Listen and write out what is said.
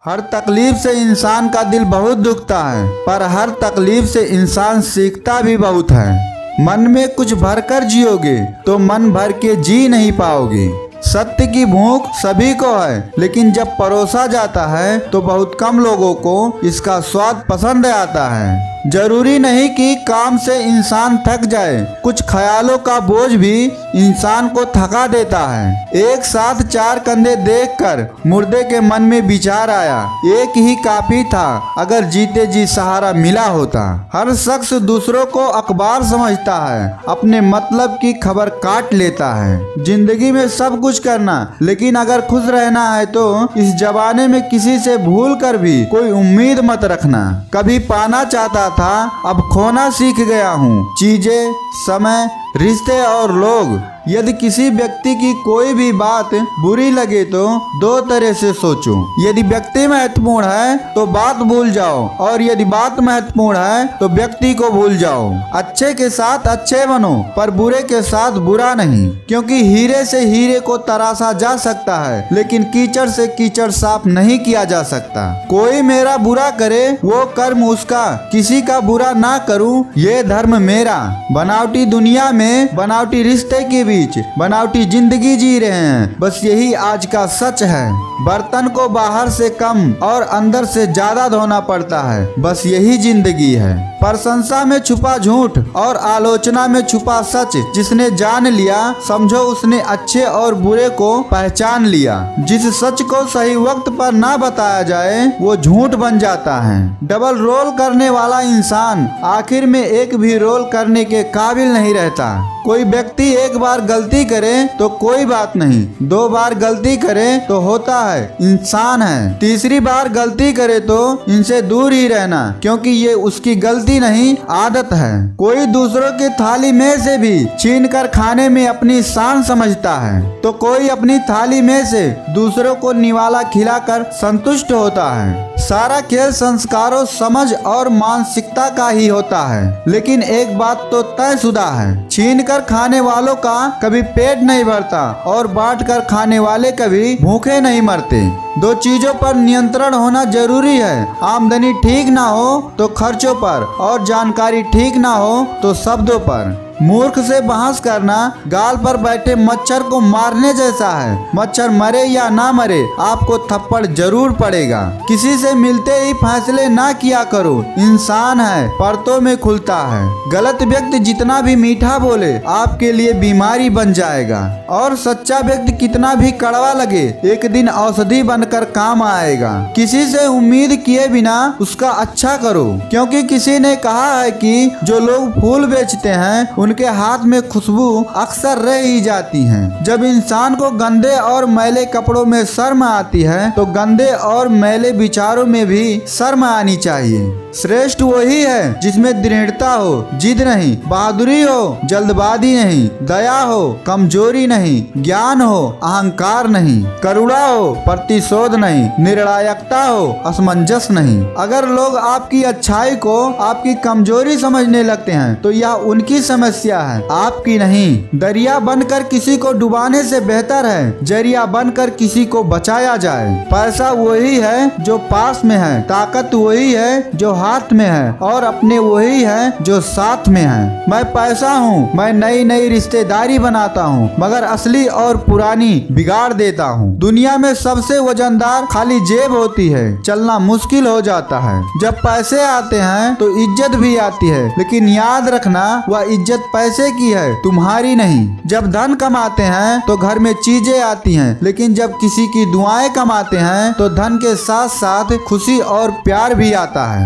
हर तकलीफ से इंसान का दिल बहुत दुखता है, पर हर तकलीफ से इंसान सीखता भी बहुत है। मन में कुछ भरकर जियोगे तो मन भर के जी नहीं पाओगे। सत्य की भूख सभी को है, लेकिन जब परोसा जाता है तो बहुत कम लोगों को इसका स्वाद पसंद आता है। जरूरी नहीं कि काम से इंसान थक जाए, कुछ ख्यालों का बोझ भी इंसान को थका देता है। एक साथ चार कंधे देखकर मुर्दे के मन में विचार आया, एक ही काफी था अगर जीते जी सहारा मिला होता। हर शख्स दूसरों को अखबार समझता है, अपने मतलब की खबर काट लेता है। जिंदगी में सब कुछ करना, लेकिन अगर खुश रहना है तो इस जमाने में किसी से भूल कर भी कोई उम्मीद मत रखना। कभी पाना चाहता था, अब खोना सीख गया हूँ। चीजें, समय, रिश्ते और लोग। यदि किसी व्यक्ति की कोई भी बात बुरी लगे तो दो तरह से सोचो। यदि व्यक्ति महत्वपूर्ण है तो बात भूल जाओ, और यदि बात महत्वपूर्ण है तो व्यक्ति को भूल जाओ। अच्छे के साथ अच्छे बनो, पर बुरे के साथ बुरा नहीं, क्योंकि हीरे से हीरे को तराशा जा सकता है, लेकिन कीचड़ से कीचड़ साफ नहीं किया जा सकता। कोई मेरा बुरा करे वो कर्म उसका, किसी का बुरा ना करूं ये धर्म मेरा। बनावटी दुनिया में बनावटी रिश्ते के बीच बनावटी जिंदगी जी रहे हैं, बस यही आज का सच है। बर्तन को बाहर से कम और अंदर से ज्यादा धोना पड़ता है, बस यही जिंदगी है। प्रशंसा में छुपा झूठ और आलोचना में छुपा सच। जिसने जान लिया समझो उसने अच्छे और बुरे को पहचान लिया। जिस सच को सही वक्त पर ना बताया जाए वो झूठ बन जाता है। डबल रोल करने वाला इंसान आखिर में एक भी रोल करने के काबिल नहीं रहता। कोई व्यक्ति एक बार गलती करे तो कोई बात नहीं, दो बार गलती करे तो होता है, इंसान है। तीसरी बार गलती करे तो इनसे दूर ही रहना, क्योंकि ये उसकी गलती नहीं आदत है। कोई दूसरों की थाली में से भी छीन कर खाने में अपनी शान समझता है, तो कोई अपनी थाली में से दूसरों को निवाला खिलाकर संतुष्ट होता है। सारा खेल संस्कारों, समझ और मानसिकता का ही होता है, लेकिन एक बात तो तयशुदा है, छीन कर खाने वालों का कभी पेट नहीं भरता और बांट कर खाने वाले कभी भूखे नहीं मरते। दो चीजों पर नियंत्रण होना जरूरी है, आमदनी ठीक ना हो तो खर्चों पर, और जानकारी ठीक ना हो तो शब्दों पर। मूर्ख से बहस करना गाल पर बैठे मच्छर को मारने जैसा है। मच्छर मरे या ना मरे आपको थप्पड़ जरूर पड़ेगा। किसी से मिलते ही फैसले ना किया करो, इंसान है परतों में खुलता है। गलत व्यक्ति जितना भी मीठा बोले आपके लिए बीमारी बन जाएगा, और सच्चा व्यक्ति कितना भी कड़वा लगे एक दिन औषधि बनकर काम आएगा। किसी से उम्मीद किए बिना उसका अच्छा करो, क्योंकि किसी ने कहा है कि जो लोग फूल बेचते हैं उनके हाथ में खुशबू अक्सर रह ही जाती है। जब इंसान को गंदे और मैले कपड़ों में शर्म आती है तो गंदे और मैले विचारों में भी शर्म आनी चाहिए। श्रेष्ठ वही है जिसमें दृढ़ता हो, जिद नहीं, बहादुरी हो, जल्दबाजी नहीं, दया हो, कमजोरी नहीं, ज्ञान हो, अहंकार नहीं, करुणा हो, प्रतिशोध नहीं, निर्णायकता हो, असमंजस नहीं। अगर लोग आपकी अच्छाई को आपकी कमजोरी समझने लगते हैं तो यह उनकी समस्या है, आपकी नहीं। दरिया बनकर किसी को डुबाने से बेहतर है जरिया बनकर किसी को बचाया जाए। पैसा वही है जो पास में है, ताकत वही है जो हाथ में है, और अपने वही है जो साथ में है। मैं पैसा हूँ, मैं नई नई रिश्तेदारी बनाता हूँ, मगर असली और पुरानी बिगाड़ देता हूँ। दुनिया में सबसे वजनदार खाली जेब होती है, चलना मुश्किल हो जाता है। जब पैसे आते हैं तो इज्जत भी आती है, लेकिन याद रखना वह इज्जत पैसे की है, तुम्हारी नहीं। जब धन कमाते हैं तो घर में चीजें आती हैं, लेकिन जब किसी की दुआएं कमाते हैं तो धन के साथ साथ खुशी और प्यार भी आता है।